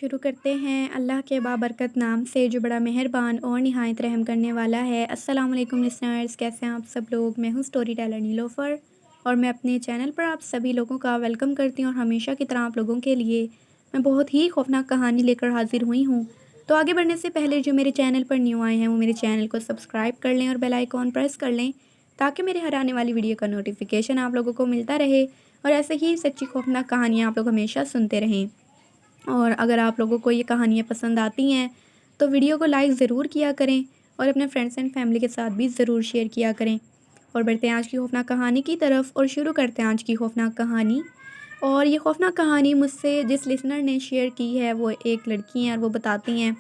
शुरू करते हैं अल्लाह के बाबरकत नाम से जो बड़ा मेहरबान और निहायत रहम करने वाला है। अस्सलाम वालेकुम लिसनर्स, कैसे हैं आप सब लोग। मैं हूँ स्टोरी टेलर नीलोफ़र और मैं अपने चैनल पर आप सभी लोगों का वेलकम करती हूँ और हमेशा की तरह आप लोगों के लिए मैं बहुत ही खौफनाक कहानी लेकर हाजिर हुई हूँ। तो आगे बढ़ने से पहले जो मेरे चैनल पर न्यू आए हैं वो मेरे चैनल को सब्सक्राइब कर लें और बेल आइकॉन प्रेस कर लें ताकि मेरे हर आने वाली वीडियो का नोटिफिकेशन आप लोगों को मिलता रहे और ऐसे ही सच्ची खौफनाक कहानियाँ आप लोग हमेशा सुनते रहें। और अगर आप लोगों को ये कहानियाँ पसंद आती हैं तो वीडियो को लाइक ज़रूर किया करें और अपने फ्रेंड्स एंड फैमिली के साथ भी ज़रूर शेयर किया करें। और बढ़ते हैं आज की खौफनाक कहानी की तरफ और शुरू करते हैं आज की खौफनाक कहानी। और ये खौफनाक कहानी मुझसे जिस लिसनर ने शेयर की है वो एक लड़की हैं और वो बताती हैं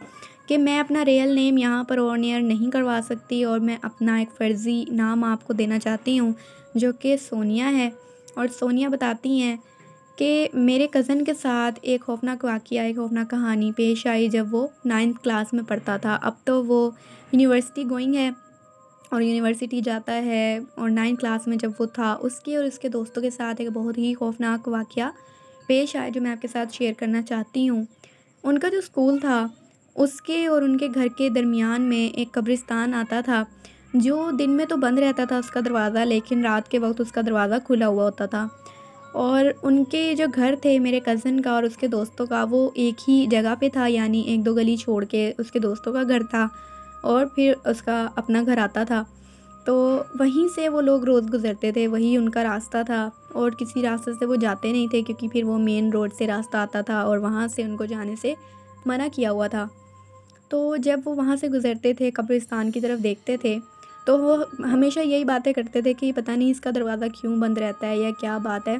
कि मैं अपना रियल नेम यहाँ पर ऑन एयर नहीं करवा सकती और मैं अपना एक फ़र्ज़ी नाम आपको देना चाहती हूँ जो कि सोनिया है। और सोनिया बताती हैं कि मेरे कज़न के साथ एक खौफनाक वाक़या, एक खौफनाक कहानी पेश आई जब वो 9th क्लास में पढ़ता था। अब तो वो यूनिवर्सिटी गोइंग है और यूनिवर्सिटी जाता है। और 9th क्लास में जब वो था उसके और उसके दोस्तों के साथ एक बहुत ही खौफनाक वाक़या पेश आया जो मैं आपके साथ शेयर करना चाहती हूँ। उनका जो स्कूल था उसके और उनके घर के दरमियान में एक कब्रिस्तान आता था जो दिन में तो बंद रहता था उसका दरवाज़ा, लेकिन रात के वक्त उसका दरवाज़ा खुला हुआ होता था। और उनके जो घर थे मेरे कज़न का और उसके दोस्तों का वो एक ही जगह पे था, यानी 1-2 गली छोड़ के उसके दोस्तों का घर था और फिर उसका अपना घर आता था। तो वहीं से वो लोग रोज़ गुज़रते थे, वही उनका रास्ता था और किसी रास्ते से वो जाते नहीं थे क्योंकि फिर वो मेन रोड से रास्ता आता था और वहाँ से उनको जाने से मना किया हुआ था। तो जब वो वहाँ से गुज़रते थे, कब्रिस्तान की तरफ देखते थे, तो वो हमेशा यही बातें करते थे कि पता नहीं इसका दरवाज़ा क्यों बंद रहता है या क्या बात है।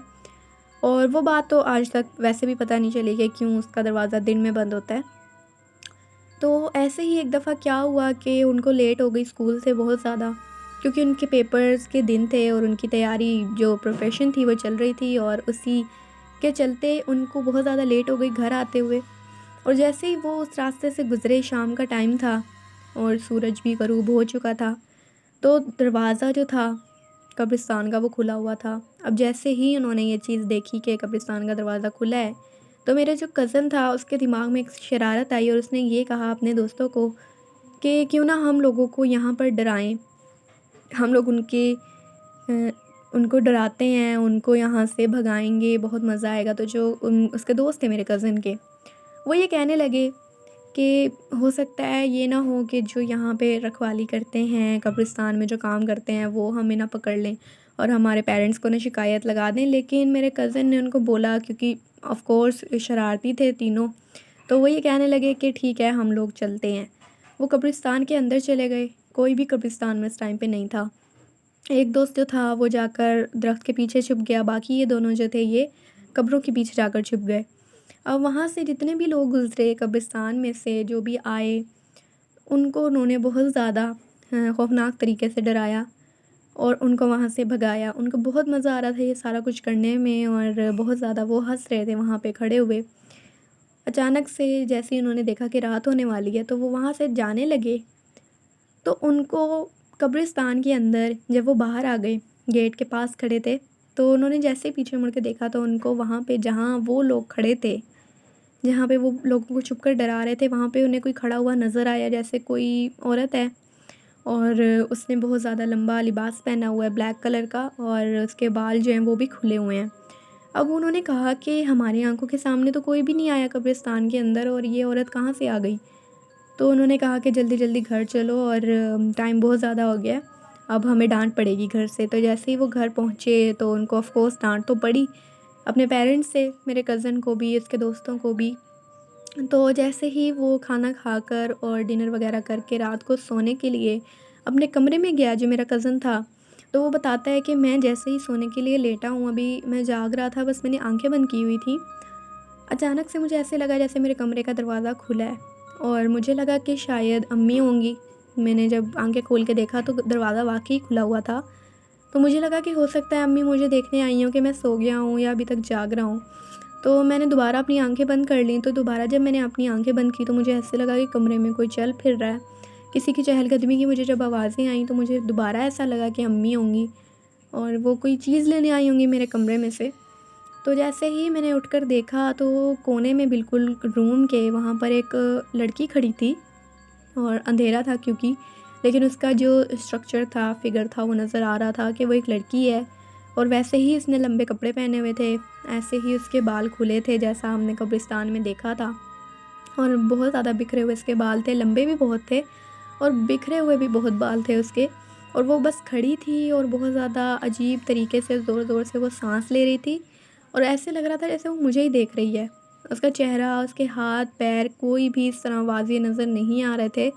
और वो बात तो आज तक वैसे भी पता नहीं चली कि क्यों उसका दरवाज़ा दिन में बंद होता है। तो ऐसे ही एक दफ़ा क्या हुआ कि उनको लेट हो गई स्कूल से बहुत ज़्यादा, क्योंकि उनके पेपर्स के दिन थे और उनकी तैयारी जो प्रोफ़ेशन थी वो चल रही थी और उसी के चलते उनको बहुत ज़्यादा लेट हो गई घर आते हुए। और जैसे ही वो उस रास्ते से गुज़रे, शाम का टाइम था और सूरज भी ग़रूब हो चुका था, तो दरवाज़ा जो था कब्रिस्तान का वो खुला हुआ था। अब जैसे ही उन्होंने ये चीज़ देखी कि कब्रिस्तान का दरवाज़ा खुला है, तो मेरे जो कज़न था उसके दिमाग में एक शरारत आई और उसने ये कहा अपने दोस्तों को कि क्यों ना हम लोगों को यहाँ पर डराएँ। हम लोग उनको डराते हैं, उनको यहाँ से भगाएँगे, बहुत मज़ा आएगा। तो जो उसके दोस्त थे मेरे कज़न के, वो ये कहने लगे कि हो सकता है ये ना हो कि जो यहाँ पे रखवाली करते हैं, कब्रिस्तान में जो काम करते हैं वो हमें ना पकड़ लें और हमारे पेरेंट्स को ना शिकायत लगा दें। लेकिन मेरे कज़न ने उनको बोला, क्योंकि ऑफ़ कोर्स शरारती थे तीनों, तो वो ये कहने लगे कि ठीक है हम लोग चलते हैं। वो कब्रिस्तान के अंदर चले गए, कोई भी कब्रिस्तान में इस टाइम पे नहीं था। एक दोस्त जो था वो जाकर दरख्त के पीछे छुप गया, बाकी ये दोनों जो थे ये कब्रों के पीछे जाकर छुप गए। अब वहाँ से जितने भी लोग गुज़रे कब्रिस्तान में से जो भी आए, उनको उन्होंने बहुत ज़्यादा खौफ़नाक तरीके से डराया और उनको वहाँ से भगाया। उनको बहुत मज़ा आ रहा था ये सारा कुछ करने में और बहुत ज़्यादा वो हँस रहे थे वहाँ पे खड़े हुए। अचानक से जैसे ही उन्होंने देखा कि रात होने वाली है तो वो वहाँ से जाने लगे, तो उनको कब्रिस्तान के अंदर जब वो बाहर आ गए, गेट के पास खड़े थे, तो उन्होंने जैसे ही पीछे मुड़ के देखा तो उनको वहाँ पे जहाँ वो लोग खड़े थे, जहाँ पे वो लोगों को छुपकर डरा रहे थे, वहाँ पे उन्हें कोई खड़ा हुआ नज़र आया, जैसे कोई औरत है और उसने बहुत ज़्यादा लंबा लिबास पहना हुआ है ब्लैक कलर का और उसके बाल जो हैं वो भी खुले हुए हैं। अब उन्होंने कहा कि हमारी आंखों के सामने तो कोई भी नहीं आया कब्रिस्तान के अंदर और ये औरत कहाँ से आ गई। तो उन्होंने कहा कि जल्दी जल्दी घर चलो और टाइम बहुत ज़्यादा हो गया है, अब हमें डांट पड़ेगी घर से। तो जैसे ही वो घर पहुँचे तो उनको ऑफ़ कोर्स डांट तो पड़ी, अपने पेरेंट्स से, मेरे कज़न को भी, उसके दोस्तों को भी। तो जैसे ही वो खाना खाकर और डिनर वगैरह करके रात को सोने के लिए अपने कमरे में गया, जो मेरा कज़न था, तो वो बताता है कि मैं जैसे ही सोने के लिए लेटा हूँ, अभी मैं जाग रहा था, बस मैंने आंखें बंद की हुई थी। अचानक से मुझे ऐसे लगा जैसे मेरे कमरे का दरवाज़ा खुला है और मुझे लगा कि शायद अम्मी होंगी। मैंने जब आंखें खोल के देखा तो दरवाज़ा वाक़ई खुला हुआ था। तो मुझे लगा कि हो सकता है अम्मी मुझे देखने आई हों कि मैं सो गया हूँ या अभी तक जाग रहा हूँ। तो मैंने दोबारा अपनी आंखें बंद कर लीं, तो दोबारा जब मैंने अपनी आंखें बंद की तो मुझे ऐसे लगा कि कमरे में कोई चल फिर रहा है। किसी की चहलकदमी की मुझे जब आवाज़ें आईं तो मुझे दोबारा ऐसा लगा कि अम्मी होंगी और वो कोई चीज़ लेने आई होंगी मेरे कमरे में से। तो जैसे ही मैंने उठकर देखा तो कोने में बिल्कुल रूम के वहाँ पर एक लड़की खड़ी थी और अंधेरा था क्योंकि, लेकिन उसका जो स्ट्रक्चर था, फिगर था, वो नज़र आ रहा था कि वो एक लड़की है। और वैसे ही उसने लंबे कपड़े पहने हुए थे, ऐसे ही उसके बाल खुले थे जैसा हमने कब्रिस्तान में देखा था। और बहुत ज़्यादा बिखरे हुए उसके बाल थे, लंबे भी बहुत थे और बिखरे हुए भी बहुत बाल थे उसके। और वो बस खड़ी थी और बहुत ज़्यादा अजीब तरीके से ज़ोर-ज़ोर से वो साँस ले रही थी और ऐसे लग रहा था जैसे वो मुझे ही देख रही है। उसका चेहरा, उसके हाथ-पैर कोई भी इस तरह वाज़िह नज़र नहीं आ रहे थे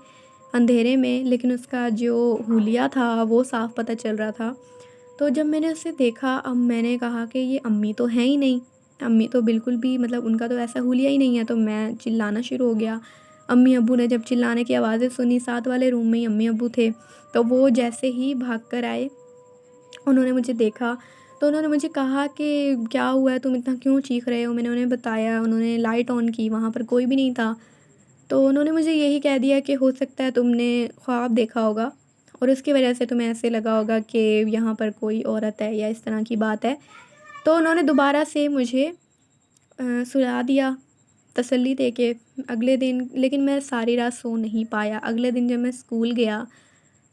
अंधेरे में, लेकिन उसका जो हुलिया था वो साफ़ पता चल रहा था। तो जब मैंने उसे देखा, अब मैंने कहा कि ये अम्मी तो हैं ही नहीं, अम्मी तो बिल्कुल भी मतलब उनका तो ऐसा हुलिया ही नहीं है। तो मैं चिल्लाना शुरू हो गया। अम्मी-अब्बू ने जब चिल्लाने की आवाज़ें सुनी, साथ वाले रूम में ही अम्मी-अब्बू थे, तो वो जैसे ही भाग कर आए, उन्होंने मुझे देखा, तो उन्होंने मुझे कहा कि क्या हुआ है, तुम इतना क्यों चीख रहे हो? मैंने उन्हें बताया, उन्होंने लाइट ऑन की, वहाँ पर कोई भी नहीं था। तो उन्होंने मुझे यही कह दिया कि हो सकता है तुमने ख्वाब देखा होगा और उसकी वजह से तुम्हें ऐसे लगा होगा कि यहाँ पर कोई औरत है या इस तरह की बात है। तो उन्होंने दोबारा से मुझे सुला दिया, तसल्ली देके। अगले दिन लेकिन मैं सारी रात सो नहीं पाया। अगले दिन जब मैं स्कूल गया,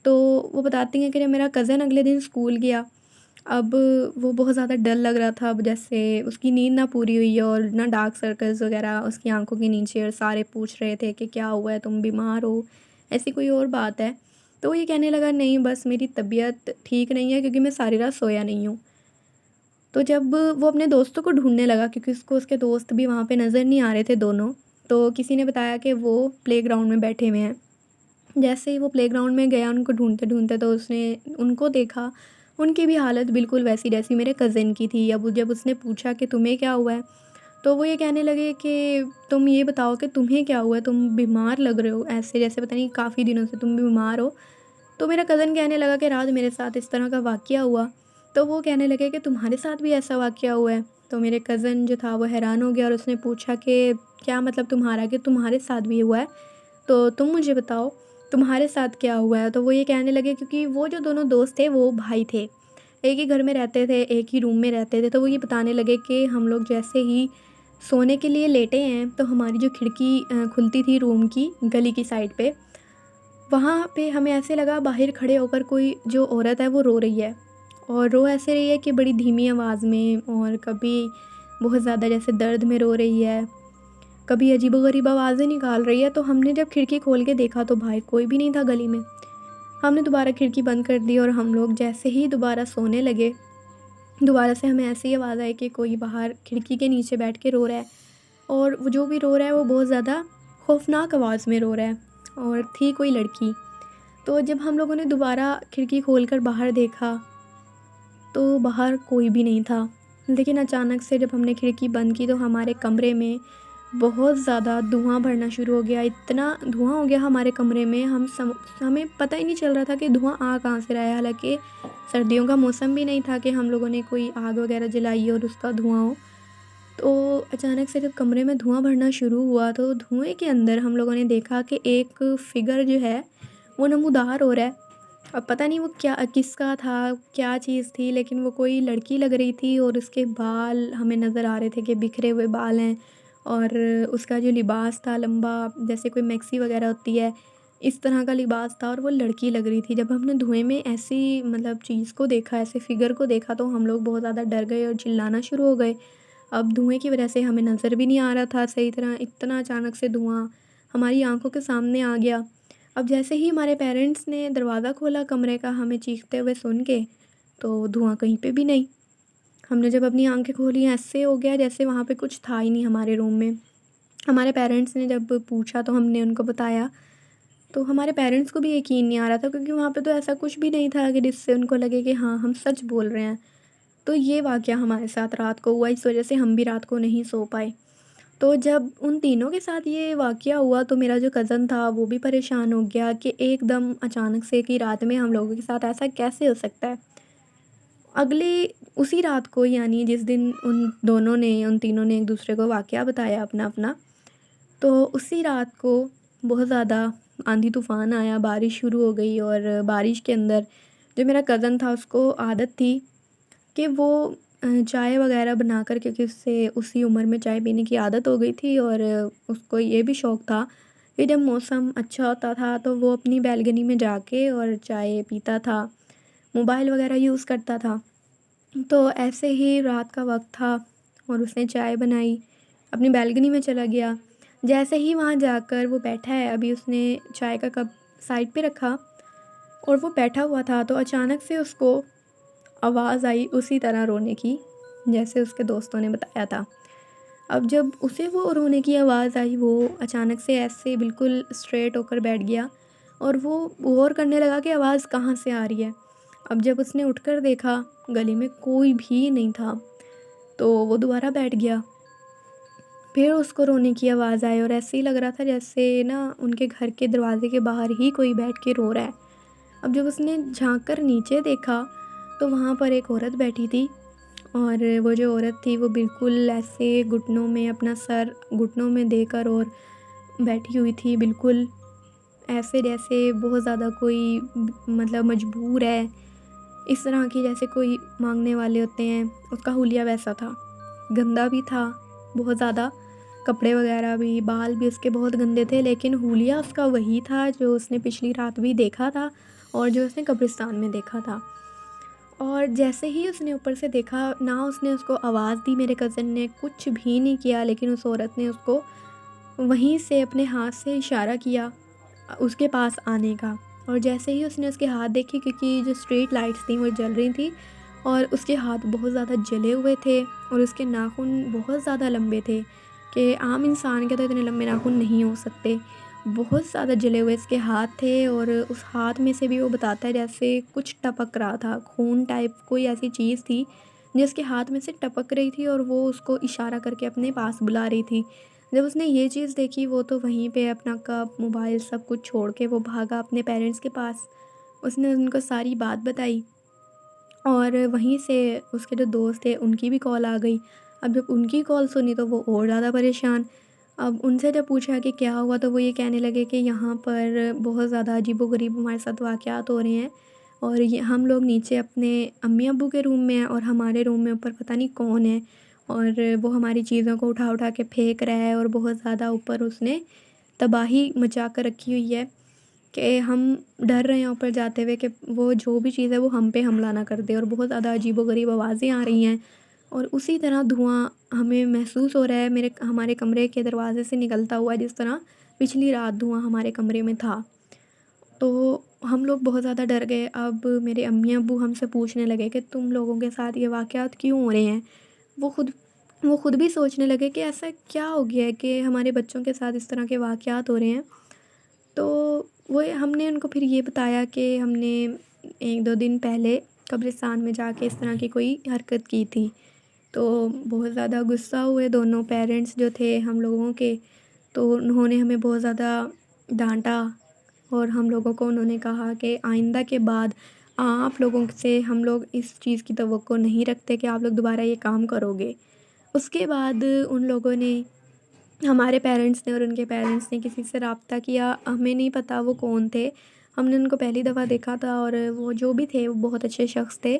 तो वो बताती हैं कि जब मेरा कज़न अगले दिन स्कूल गया, अब वो बहुत ज़्यादा डर लग रहा था। अब जैसे उसकी नींद ना पूरी हुई है और ना डार्क सर्कल्स वग़ैरह उसकी आँखों के नीचे, और सारे पूछ रहे थे कि क्या हुआ है, तुम बीमार हो, ऐसी कोई और बात है? तो वो ये कहने लगा, नहीं बस मेरी तबीयत ठीक नहीं है क्योंकि मैं सारी रात सोया नहीं हूँ। तो जब वो अपने दोस्तों को ढूँढने लगा क्योंकि उसको उसके दोस्त भी वहाँ पे नज़र नहीं आ रहे थे दोनों, तो किसी ने बताया कि वो प्लेग्राउंड में बैठे हुए हैं। जैसे ही वो प्लेग्राउंड में गया उनको ढूँढते-ढूँढते, तो उसने उनको देखा, उनकी भी हालत बिल्कुल वैसी जैसी मेरे कज़िन की थी। अब जब उसने पूछा कि तुम्हें क्या हुआ है? तो वो ये कहने लगे कि तुम ये बताओ कि तुम्हें क्या हुआ है? तुम बीमार लग रहे हो, ऐसे जैसे पता नहीं काफ़ी दिनों से तुम बीमार हो। तो मेरा कज़न कहने लगा कि रात मेरे साथ इस तरह का वाक़या हुआ। तो वो कहने लगे कि तुम्हारे साथ भी ऐसा वाक़या हुआ है? तो मेरे कज़न जो था वो हैरान हो गया और उसने पूछा कि क्या मतलब तुम्हारा, कि तुम्हारे साथ भी हुआ है? तो तुम मुझे बताओ, तुम्हारे साथ क्या हुआ है? तो वो ये कहने लगे, क्योंकि वो जो दोनों दोस्त थे वो भाई थे। एक ही घर में रहते थे, एक ही रूम में रहते थे। तो वो ये बताने लगे कि हम लोग जैसे ही सोने के लिए लेटे हैं, तो हमारी जो खिड़की खुलती थी रूम की गली की साइड पे, वहाँ पे हमें ऐसे लगा बाहर खड़े होकर कोई जो औरत है वो रो रही है। और रो ऐसे रही है कि बड़ी धीमी आवाज़ में, और कभी बहुत ज़्यादा जैसे दर्द में रो रही है, कभी अजीबो-गरीब आवाज़ें निकाल रही है। तो हमने जब खिड़की खोल के देखा तो भाई कोई भी नहीं था गली में। हमने दोबारा खिड़की बंद कर दी और हम लोग जैसे ही दोबारा सोने लगे, दोबारा से हमें ऐसी आवाज़ आई कि कोई बाहर खिड़की के नीचे बैठ के रो रहा है। और वो जो भी रो रहा है वो बहुत ज़्यादा खौफ़नाक आवाज़ में रो रहा है, और थी कोई लड़की। तो जब हम लोगों ने दोबारा खिड़की खोलकर बाहर देखा, तो बाहर कोई भी नहीं था। लेकिन अचानक से जब हमने खिड़की बंद की तो हमारे कमरे में बहुत ज़्यादा धुआँ भरना शुरू हो गया। इतना धुआँ हो गया हमारे कमरे में, हमें पता ही नहीं चल रहा था कि धुआँ आ कहाँ से रहा है। हालाँकि सर्दियों का मौसम भी नहीं था कि हम लोगों ने कोई आग वग़ैरह जलाई और उसका धुआँ हो। तो अचानक से जब कमरे में धुआँ भरना शुरू हुआ, तो धुएँ के अंदर हम लोगों ने देखा कि एक फ़िगर जो है वो नमूदार हो रहा है। अब पता नहीं वो क्या, किसका था, क्या चीज़ थी, लेकिन वो कोई लड़की लग रही थी और उसके बाल हमें नज़र आ रहे थे कि बिखरे हुए बाल हैं। और उसका जो लिबास था लंबा, जैसे कोई मैक्सी वग़ैरह होती है, इस तरह का लिबास था और वो लड़की लग रही थी। जब हमने धुएँ में ऐसी मतलब चीज़ को देखा, ऐसे फ़िगर को देखा, तो हम लोग बहुत ज़्यादा डर गए और चिल्लाना शुरू हो गए। अब धुएँ की वजह से हमें नज़र भी नहीं आ रहा था सही तरह, इतना अचानक से धुआँ हमारी आँखों के सामने आ गया। अब जैसे ही हमारे पेरेंट्स ने दरवाज़ा खोला कमरे का हमें चीखते हुए सुन के, तो धुआँ कहीं पे भी नहीं। हमने जब अपनी आँखें खोली, ऐसे हो गया जैसे वहाँ पे कुछ था ही नहीं हमारे रूम में। हमारे पेरेंट्स ने जब पूछा तो हमने उनको बताया, तो हमारे पेरेंट्स को भी यकीन नहीं आ रहा था क्योंकि वहाँ पे तो ऐसा कुछ भी नहीं था कि जिससे उनको लगे कि हाँ, हम सच बोल रहे हैं। तो ये वाक़या हमारे साथ रात को हुआ, इस वज़ह से हम भी रात को नहीं सो पाए। तो जब उन तीनों के साथ ये वाक़या हुआ तो मेरा जो कज़न था वो भी परेशान हो गया कि एकदम अचानक से कि रात में हम लोगों के साथ ऐसा कैसे हो सकता है। अगले उसी रात को, यानी जिस दिन उन तीनों ने एक दूसरे को वाक़या बताया अपना-अपना, तो उसी रात को बहुत ज़्यादा आंधी-तूफ़ान आया, बारिश शुरू हो गई। और बारिश के अंदर जो मेरा कज़न था उसको आदत थी कि वो चाय वग़ैरह बनाकर, क्योंकि उससे उसी उम्र में चाय पीने की आदत हो गई थी और उसको ये भी शौक़ था कि जब मौसम अच्छा होता था तो वो अपनी बैल्कनी में जाके और चाय पीता था, मोबाइल वग़ैरह यूज़ करता था। तो ऐसे ही रात का वक़्त था और उसने चाय बनाई, अपनी बैल्कनी में चला गया। जैसे ही वहाँ जाकर वो बैठा है, अभी उसने चाय का कप साइड पे रखा और वो बैठा हुआ था, तो अचानक से उसको आवाज़ आई उसी तरह रोने की, जैसे उसके दोस्तों ने बताया था। अब जब उसे वो रोने की आवाज़ आई, वो अचानक से ऐसे बिल्कुल स्ट्रेट होकर बैठ गया और वो गौर करने लगा कि आवाज़ कहाँ से आ रही है। अब जब उसने उठकर देखा, गली में कोई भी नहीं था, तो वो दोबारा बैठ गया। फिर उसको रोने की आवाज़ आई और ऐसे ही लग रहा था जैसे ना उनके घर के दरवाज़े के बाहर ही कोई बैठ के रो रहा है। अब जब उसने झाँक कर नीचे देखा, तो वहाँ पर एक औरत बैठी थी और वो जो औरत थी वो बिल्कुल ऐसे घुटनों में अपना सर घुटनों में देकर और बैठी हुई थी, बिल्कुल ऐसे जैसे बहुत ज़्यादा कोई मतलब मजबूर है, इस तरह की जैसे कोई माँगने वाले होते हैं, उसका हुलिया वैसा था। गंदा भी था बहुत ज़्यादा, कपड़े वगैरह भी, बाल भी उसके बहुत गंदे थे, लेकिन हुलिया उसका वही था जो उसने पिछली रात भी देखा था और जो उसने कब्रिस्तान में देखा था। और जैसे ही उसने ऊपर से देखा, ना उसने उसको आवाज़ दी, मेरे कज़न ने कुछ भी नहीं किया, लेकिन उस औरत ने उसको वहीं से अपने हाथ से इशारा किया उसके पास आने का। और जैसे ही उसने उसके हाथ देखे, क्योंकि जो स्ट्रीट लाइट्स थी वो जल रही थी और उसके हाथ बहुत ज़्यादा जले हुए थे और उसके नाखून बहुत ज़्यादा लंबे थे कि आम इंसान के तो इतने लंबे नाखून नहीं हो सकते। बहुत ज़्यादा जले हुए इसके हाथ थे और उस हाथ में से भी वो बताता है जैसे कुछ टपक रहा था, खून टाइप कोई ऐसी चीज़ थी जिसके हाथ में से टपक रही थी और वो उसको इशारा करके अपने पास बुला रही थी। जब उसने ये चीज़ देखी, वो तो वहीं पे अपना कप, मोबाइल सब कुछ छोड़ के वो भागा अपने पेरेंट्स के पास। उसने उनको सारी बात बताई और वहीं से उसके जो दोस्त थे उनकी भी कॉल आ गई। अब जब उनकी कॉल सुनी तो वो और ज़्यादा परेशान। अब उनसे जब पूछा कि क्या हुआ, तो वो ये कहने लगे कि यहाँ पर बहुत ज़्यादा अजीबो-गरीब हमारे साथ वाक़यात हो रहे हैं और ये हम लोग नीचे अपने अम्मी-अब्बू के रूम में हैं और हमारे रूम में ऊपर पता नहीं कौन है और वो हमारी चीज़ों को उठा-उठा के फेंक रहा है और बहुत ज़्यादा ऊपर उसने तबाही मचा कर रखी हुई है कि हम डर रहे हैं ऊपर जाते हुए कि वो जो भी चीज़ है वो हम पे हमला ना कर दे। और बहुत ज़्यादा अजीबो-गरीब आवाज़ें आ रही हैं और उसी तरह धुआँ हमें महसूस हो रहा है मेरे हमारे कमरे के दरवाज़े से निकलता हुआ, जिस तरह पिछली रात धुआँ हमारे कमरे में था। तो हम लोग बहुत ज़्यादा डर गए। अब मेरे अम्मी-अब्बू हमसे पूछने लगे कि तुम लोगों के साथ ये वाक़यात क्यों हो रहे हैं? वो खुद वो खुद भी सोचने लगे कि ऐसा क्या हो गया है कि हमारे बच्चों के साथ इस तरह के वाक़यात हो रहे हैं। तो वो हमने उनको फिर ये बताया कि हमने 1-2 दिन पहले कब्रिस्तान में जाके इस तरह की कोई हरकत की थी। तो बहुत ज़्यादा गुस्सा हुए दोनों पेरेंट्स जो थे हम लोगों के, तो उन्होंने हमें बहुत ज़्यादा डाँटा और हम लोगों को उन्होंने कहा कि आइंदा के बाद आप लोगों से हम लोग इस चीज़ की तवक्को नहीं रखते कि आप लोग दोबारा ये काम करोगे। उसके बाद उन लोगों ने, हमारे पेरेंट्स ने और उनके पेरेंट्स ने किसी से राब्ता किया, हमें नहीं पता वो कौन थे। हमने उनको पहली दफ़ा देखा था और वो जो भी थे वो बहुत अच्छे शख़्स थे।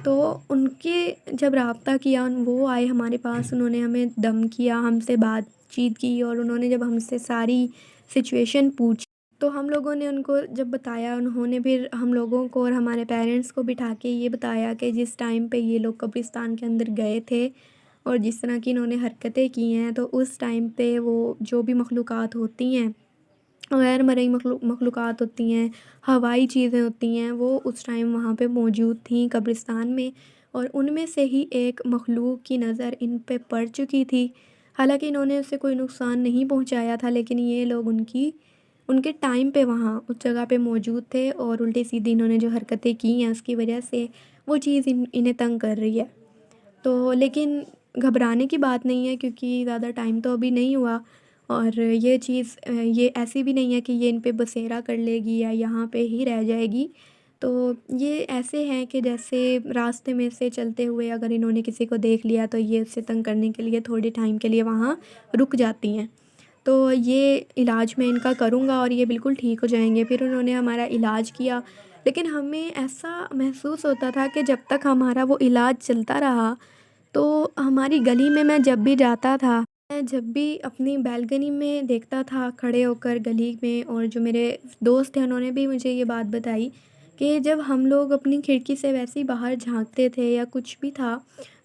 तो उनके जब राब्ता किया वो आए हमारे पास, उन्होंने हमें दम किया, हमसे बातचीत की और उन्होंने जब हमसे सारी सिचुएशन पूछी, तो हम लोगों ने उनको जब बताया, उन्होंने फिर हम लोगों को और हमारे पेरेंट्स को बिठा के ये बताया कि जिस टाइम पे ये लोग कब्रिस्तान के अंदर गए थे और जिस तरह की इन्होंने हरकतें की हैं, तो उस टाइम पे वो जो भी मखलूक़ात होती हैं, गैर मरई मखलूक़ात होती हैं, हवाई चीज़ें होती हैं, वो उस टाइम वहाँ पे मौजूद थीं कब्रिस्तान में और उनमें से ही एक मखलूक की नज़र इन पे पड़ चुकी थी। हालाँकि इन्होंने उससे कोई नुकसान नहीं पहुँचाया था, लेकिन ये लोग उनके टाइम पे वहाँ उस जगह पे मौजूद थे और उल्टी-सीधी इन्होंने जो हरकतें की हैं उसकी वजह से वो चीज़ इन्हें तंग कर रही है। तो लेकिन घबराने की बात नहीं है, क्योंकि ज़्यादा टाइम तो अभी नहीं हुआ और ये चीज़ ये ऐसी भी नहीं है कि ये इन पे बसेरा कर लेगी या यहाँ पे ही रह जाएगी। तो ये ऐसे हैं कि जैसे रास्ते में से चलते हुए अगर इन्होंने किसी को देख लिया तो ये उससे तंग करने के लिए थोड़े टाइम के लिए वहाँ रुक जाती हैं। तो ये इलाज मैं इनका करूँगा और ये बिल्कुल ठीक हो जाएँगे। फिर उन्होंने हमारा इलाज किया, लेकिन हमें ऐसा महसूस होता था कि जब तक हमारा वो इलाज चलता रहा, तो हमारी गली में मैं जब भी जाता था, मैं जब भी अपनी बालकनी में देखता था खड़े होकर गली में, और जो मेरे दोस्त हैं उन्होंने भी मुझे ये बात बताई कि जब हम लोग अपनी खिड़की से वैसे ही बाहर झाँकते थे या कुछ भी था,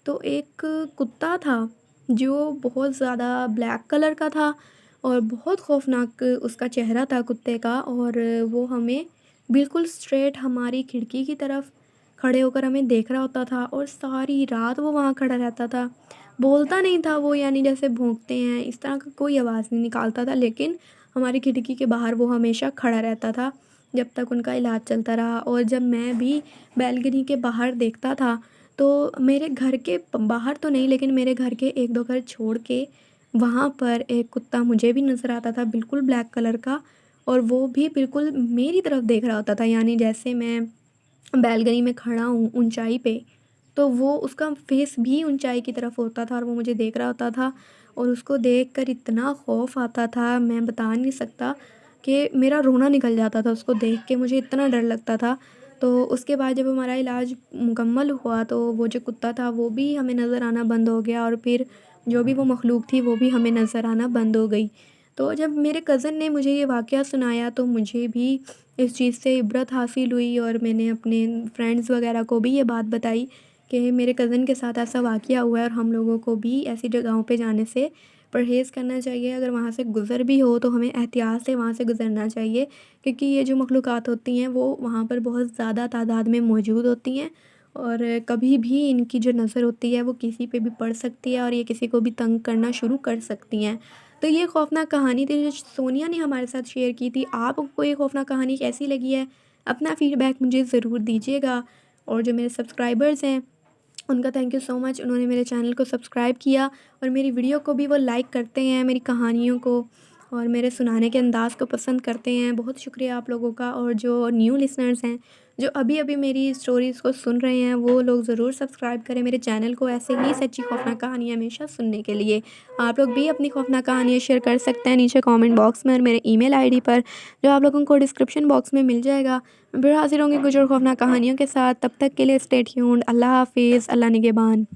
तो एक कुत्ता था जो बहुत ज़्यादा ब्लैक कलर का था और बहुत खौफ़नाक उसका चेहरा था कुत्ते का, और वो हमें बिल्कुल स्ट्रेट हमारी खिड़की की तरफ खड़े होकर हमें देख रहा होता था, और सारी रात वो वहाँ खड़ा रहता था। बोलता नहीं था वो, यानी जैसे भौंकते हैं इस तरह का कोई आवाज़ नहीं निकालता था, लेकिन हमारी खिड़की के बाहर वो हमेशा खड़ा रहता था जब तक उनका इलाज चलता रहा। और जब मैं भी बालकनी के बाहर देखता था, तो मेरे घर के बाहर तो नहीं, लेकिन मेरे घर के 1-2 घर छोड़ के वहाँ पर एक कुत्ता मुझे भी नज़र आता था, बिल्कुल ब्लैक कलर का, और वो भी बिल्कुल मेरी तरफ देख रहा होता था, यानी जैसे मैं बैलगनी में खड़ा हूँ ऊँचाई पे, तो वो उसका फ़ेस भी ऊँचाई की तरफ होता था और वो मुझे देख रहा होता था, और उसको देखकर इतना ख़ौफ़ आता था, मैं बता नहीं सकता, कि मेरा रोना निकल जाता था उसको देख के, मुझे इतना डर लगता था। तो उसके बाद जब हमारा इलाज मुकम्मल हुआ, तो वो जो कुत्ता था वो भी हमें नज़र आना बंद हो गया, और फिर जो भी वो मख़लूक़ थी वो भी हमें नज़र आना बंद हो गई। तो जब मेरे कज़न ने मुझे ये वाक़या सुनाया, तो मुझे भी इस चीज़ से इबरत हासिल हुई, और मैंने अपने फ्रेंड्स वगैरह को भी ये बात बताई कि मेरे कज़न के साथ ऐसा वाक़या हुआ है, और हम लोगों को भी ऐसी जगहों पे जाने से परहेज़ करना चाहिए। अगर वहाँ से गुज़र भी हो तो हमें एहतियात से वहाँ से गुज़रना चाहिए, क्योंकि ये जो मख़लूक़ात होती हैं वो वहाँ पर बहुत ज़्यादा तादाद में मौजूद होती हैं, और कभी भी इनकी जो नज़र होती है वो किसी पे भी पड़ सकती है, और ये किसी को भी तंग करना शुरू कर सकती हैं। तो ये खौफ़नाक कहानी थी जो सोनिया ने हमारे साथ शेयर की थी। आपको ये खौफ़नाक कहानी कैसी लगी है? अपना फ़ीडबैक मुझे ज़रूर दीजिएगा, और जो मेरे सब्सक्राइबर्स हैं उनका थैंक यू सो मच, उन्होंने मेरे चैनल को सब्सक्राइब किया और मेरी वीडियो को भी वो लाइक करते हैं, मेरी कहानियों को और मेरे सुनाने के अंदाज़ को पसंद करते हैं। बहुत शुक्रिया आप लोगों का। और जो न्यू लिसनर्स हैं, जो अभी-अभी मेरी स्टोरीज़ को सुन रहे हैं, वो लोग ज़रूर सब्सक्राइब करें मेरे चैनल को, ऐसे ही सच्ची खौफ़नाक कहानियाँ हमेशा सुनने के लिए। आप लोग भी अपनी खौफ़नाक कहानियाँ शेयर कर सकते हैं नीचे कमेंट बॉक्स में, और मेरे ईमेल आईडी पर, जो आप लोगों को डिस्क्रिप्शन बॉक्स में मिल जाएगा। फिर हाज़िर होंगे कुछ और खौफ़नाक कहानियों के साथ, तब तक के लिए स्टे ट्यून्ड। अल्लाह हाफ़िज़, अल्लाह निगहबान।